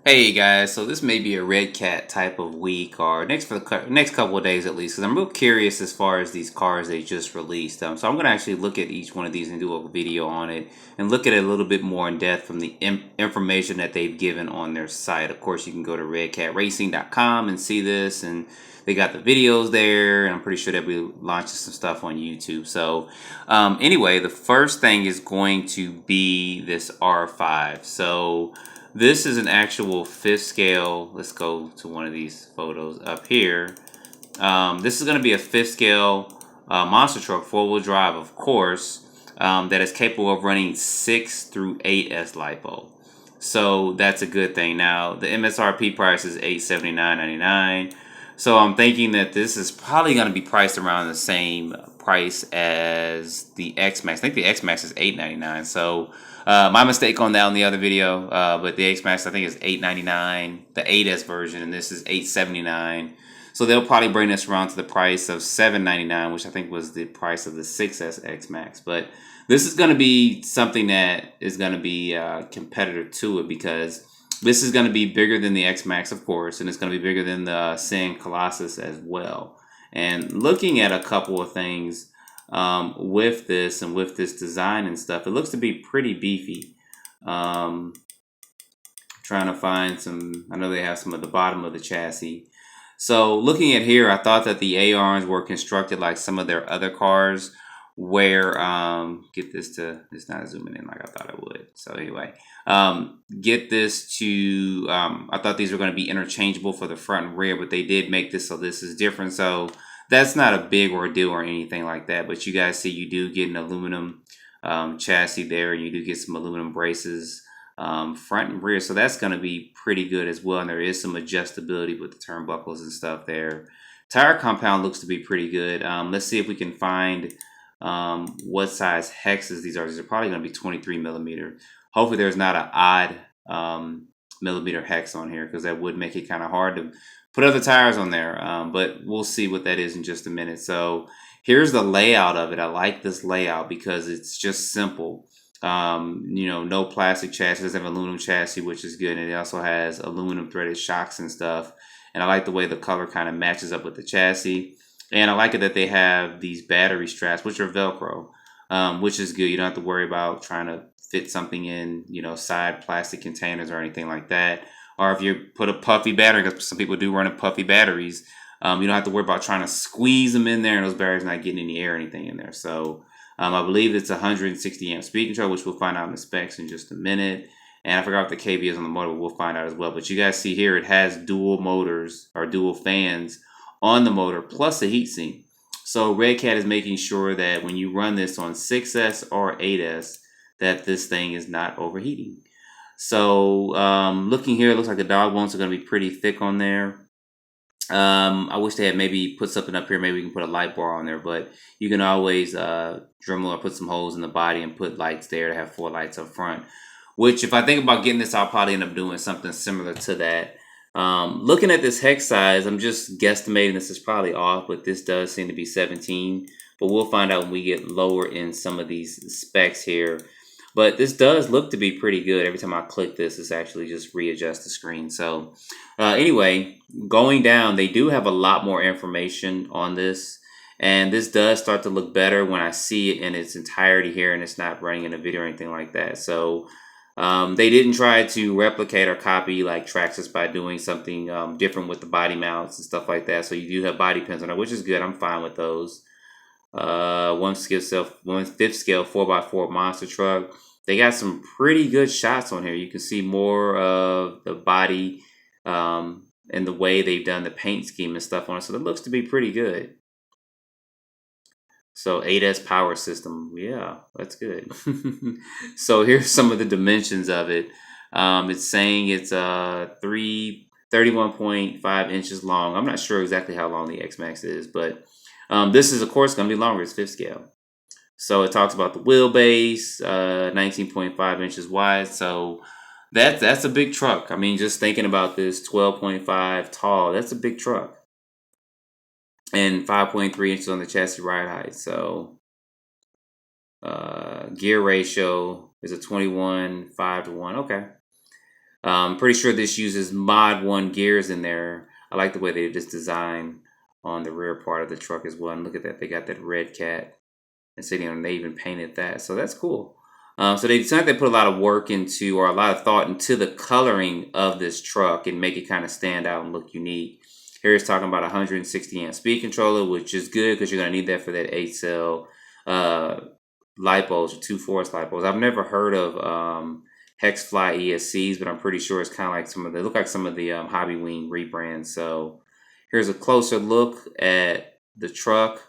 Hey guys, so this may be a Redcat type of week or next next couple of days at least, because I'm real curious as far as these cars they just released. So I'm gonna actually look at each one of these and do a video on it and look at it a little bit more in depth from the information that they've given on their site. Of course, you can go to redcatracing.com and see this, and they got the videos there, and I'm pretty sure they'll be launching some stuff on YouTube. So anyway, the first thing is going to be this R5. So this is an actual fifth scale. Let's go to one of these photos up here. This is going to be a fifth scale monster truck, four-wheel drive, of course, that is capable of running 6 through 8S LiPo. So that's a good thing. Now, the MSRP price is $879.99. So I'm thinking that this is probably going to be priced around the same price as the X-Max. I think the X-Max is $899. So my mistake on that on the other video, but the X-Max I think is $899, the 8S version, and this is $879. So they'll probably bring this around to the price of $799, which I think was the price of the 6S X-Max. But this is going to be something that is going to be a competitor to it, because this is going to be bigger than the X-Max, of course, and it's going to be bigger than the Sin Colossus as well. And looking at a couple of things with this and with this design and stuff, it looks to be pretty beefy. Trying to find some, I know they have some at the bottom of the chassis. So looking at here, I thought that the A-arms were constructed like some of their other cars, where get this to, it's not zooming in like I thought it would. So anyway, get this to I thought these were going to be interchangeable for the front and rear, but they did make this so this is different. So that's not a big ordeal or anything like that, but you guys see you do get an aluminum chassis there, and you do get some aluminum braces front and rear, so that's going to be pretty good as well. And there is some adjustability with the turnbuckles and stuff there. Tire compound looks to be pretty good. Let's see if we can find what size hexes these are. These are probably going to be 23 millimeter. Hopefully there's not an odd millimeter hex on here, because that would make it kind of hard to put other tires on there, but we'll see what that is in just a minute. So here's the layout of it. I like this layout because it's just simple. You know, no plastic chassis. It doesn't have aluminum chassis, which is good, and it also has aluminum threaded shocks and stuff. And I like the way the color kind of matches up with the chassis. And I like it that they have these battery straps, which are Velcro, which is good. You don't have to worry about trying to fit something in, you know, side plastic containers or anything like that. Or if you put a puffy battery, because some people do run in puffy batteries, you don't have to worry about trying to squeeze them in there and those batteries not getting any air or anything in there. So I believe it's 160 amp speed control, which we'll find out in the specs in just a minute. And I forgot what the kV is on the motor, but we'll find out as well. But you guys see here, it has dual motors or dual fans on the motor, plus a heatsink. So Redcat is making sure that when you run this on 6S or 8S, that this thing is not overheating. So looking here, it looks like the dog bones are going to be pretty thick on there. I wish they had maybe put something up here. Maybe we can put a light bar on there, but you can always Dremel or put some holes in the body and put lights there to have 4 lights up front. Which, if I think about getting this, I'll probably end up doing something similar to that. Looking at this hex size, I'm just guesstimating this is probably off, but this does seem to be 17. But we'll find out when we get lower in some of these specs here. But this does look to be pretty good. Every time I click this, it's actually just readjust the screen. So anyway, going down, they do have a lot more information on this. And this does start to look better when I see it in its entirety here, and it's not running in a video or anything like that. So they didn't try to replicate or copy like Traxxas by doing something different with the body mounts and stuff like that. So you do have body pins on it, which is good. I'm fine with those. 1/5 scale 4x4 monster truck. They got some pretty good shots on here. You can see more of the body and the way they've done the paint scheme and stuff on it. So it looks to be pretty good. So 8S power system, yeah, that's good. So here's some of the dimensions of it. It's saying it's 31.5 inches long. I'm not sure exactly how long the X-Max is, but this is, of course, going to be longer. It's 5th scale. So it talks about the wheelbase, 19.5 inches wide. So that's a big truck. I mean, just thinking about this, 12.5 tall, that's a big truck. And 5.3 inches on the chassis ride height. So gear ratio is a 21, 5 to 1. Okay. Pretty sure this uses Mod 1 gears in there. I like the way they just design on the rear part of the truck as well. And look at that, they got that Redcat and sitting on, they even painted that, so that's cool. So they decided they put a lot of work into, or a lot of thought into the coloring of this truck and make it kind of stand out and look unique. Here it's talking about a 160 amp speed controller, which is good because you're going to need that for that 8-cell lipos or 2-force lipos. I've never heard of Hexfly ESCs, but I'm pretty sure it's kind of like they look like some of the Hobby Wing rebrands. So here's a closer look at the truck.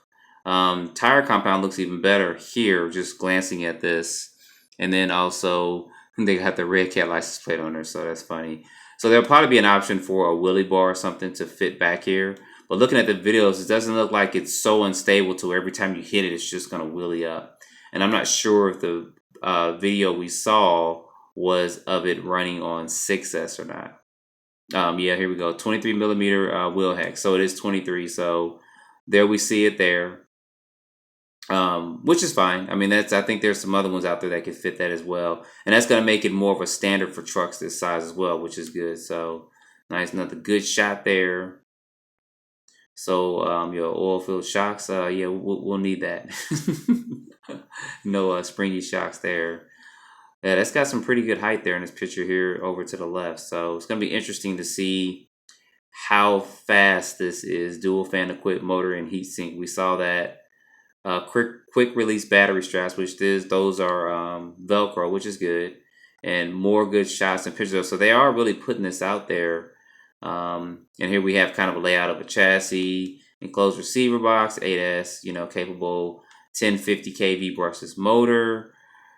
Tire compound looks even better here, just glancing at this. And then also, they got the Redcat license plate on there, so that's funny. So there'll probably be an option for a wheelie bar or something to fit back here. But looking at the videos, it doesn't look like it's so unstable to where every time you hit it, it's just going to wheelie up. And I'm not sure if the video we saw was of it running on 6S or not. Yeah, here we go. 23 millimeter wheel hex. So it is 23. So there we see it there. Which is fine. I mean, I think there's some other ones out there that could fit that as well. And that's going to make it more of a standard for trucks this size as well, which is good. So nice, another good shot there. So your oil filled shocks, yeah, we'll need that. No springy shocks there. Yeah, that's got some pretty good height there in this picture here over to the left. So it's going to be interesting to see how fast this is. Dual fan equipped motor and heatsink. We saw that. Quick release battery straps, those are Velcro, which is good, and more good shots and pictures. So they are really putting this out there. And here we have kind of a layout of a chassis, enclosed receiver box, 8S, capable 1050 kV brushless motor.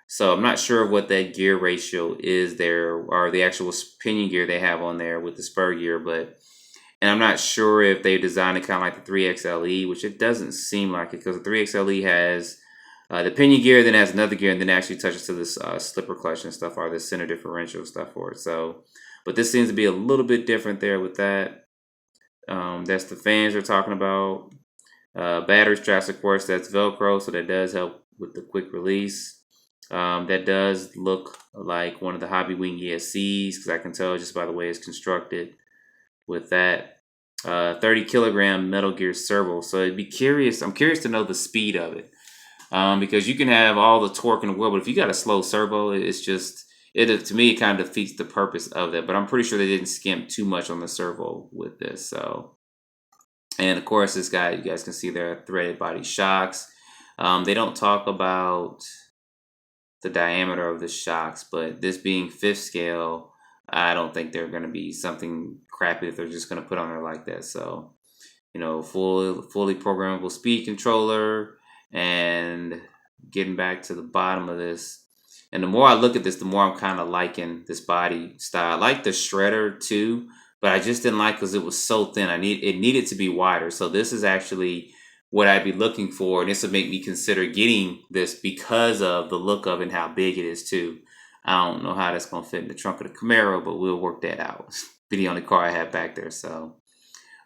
So I'm not sure what that gear ratio is there, or the actual pinion gear they have on there with the spur gear, and I'm not sure if they designed it kind of like the 3XLE, which it doesn't seem like it, because the 3XLE has the pinion gear, then has another gear, and then actually touches to this slipper clutch and stuff, or the center differential stuff for it. So, but this seems to be a little bit different there with that. That's the fans we're talking about. Battery straps, of course, that's Velcro, so that does help with the quick release. That does look like one of the Hobby Wing ESCs, because I can tell just by the way it's constructed with that. 30 kilogram Metal Gear servo. So I'm curious to know the speed of it. Because you can have all the torque in the world, but if you got a slow servo, it's just, to me, it kind of defeats the purpose of that. But I'm pretty sure they didn't skimp too much on the servo with this. So, and of course, this guy, you guys can see there, threaded body shocks. They don't talk about the diameter of the shocks, but this being 5th scale, I don't think they're going to be something crappy if they're just going to put on there like that. So, fully programmable speed controller, and getting back to the bottom of this. And the more I look at this, the more I'm kind of liking this body style. I like the shredder too, but I just didn't like because it was so thin. It needed to be wider. So this is actually what I'd be looking for, and this would make me consider getting this because of the look of it and how big it is too. I don't know how that's gonna fit in the trunk of the Camaro, but we'll work that out. Be the only car I have back there. So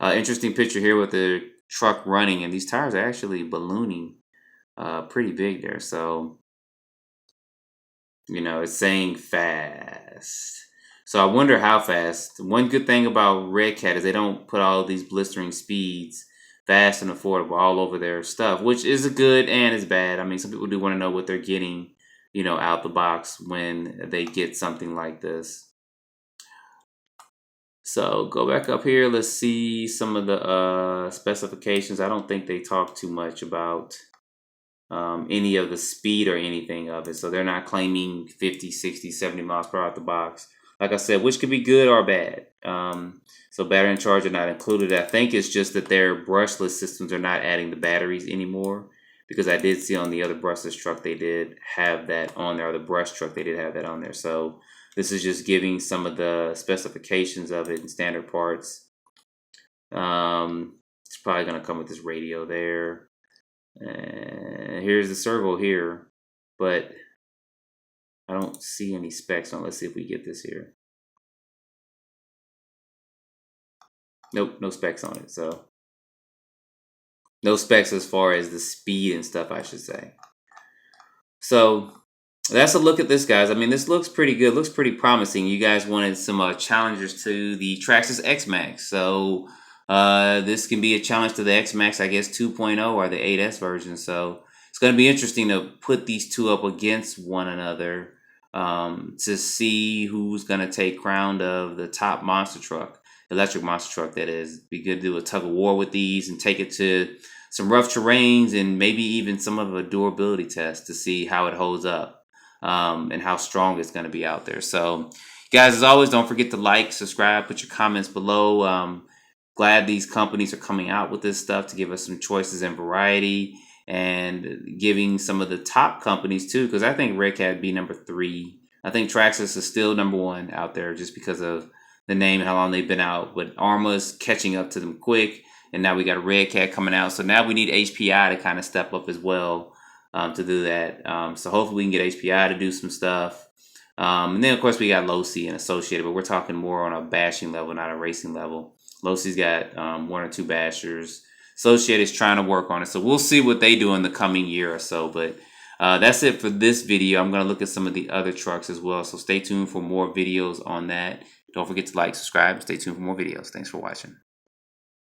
interesting picture here with the truck running, and these tires are actually ballooning pretty big there. So it's saying fast. So I wonder how fast. One good thing about Redcat is they don't put all these blistering speeds, fast and affordable, all over their stuff, which is a good and is bad. I mean, some people do want to know what they're getting, out the box when they get something like this. So go back up here. Let's see some of the specifications. I don't think they talk too much about any of the speed or anything of it. So they're not claiming 50, 60, 70 miles per hour out the box. Like I said, which could be good or bad. So battery and charge are not included. I think it's just that their brushless systems are not adding the batteries anymore, because I did see on the other brushless truck they did have that on there, or the brush truck they did have that on there. So this is just giving some of the specifications of it in standard parts. It's probably going to come with this radio there. And here's the servo here, but I don't see any specs on. Let's see if we get this here. Nope, no specs on it. So no specs as far as the speed and stuff, I should say. So That's a look at this, guys. I mean, this looks pretty good. Looks pretty promising. You guys wanted some challengers to the Traxxas X-Max. So this can be a challenge to the X-Max, I guess, 2.0 or the 8S version. So it's going to be interesting to put these two up against one another to see who's going to take crown of the top monster truck, electric monster truck, that is. Be good to do a tug of war with these and take it to some rough terrains and maybe even some of a durability test to see how it holds up. And how strong it's going to be out there. So, guys, as always, don't forget to like, subscribe, put your comments below. Glad these companies are coming out with this stuff to give us some choices and variety, and giving some of the top companies too, because I think Redcat would be number 3. I think Traxxas is still number 1 out there just because of the name and how long they've been out. But Arma's catching up to them quick, and now we got a Redcat coming out. So now we need HPI to kind of step up as well. To do that. So hopefully we can get HPI to do some stuff. And then, of course, we got Losi and Associated, but we're talking more on a bashing level, not a racing level. Losi's got 1 or 2 bashers. Associated is trying to work on it. So we'll see what they do in the coming year or so. But that's it for this video. I'm going to look at some of the other trucks as well. So stay tuned for more videos on that. Don't forget to like, subscribe, stay tuned for more videos. Thanks for watching.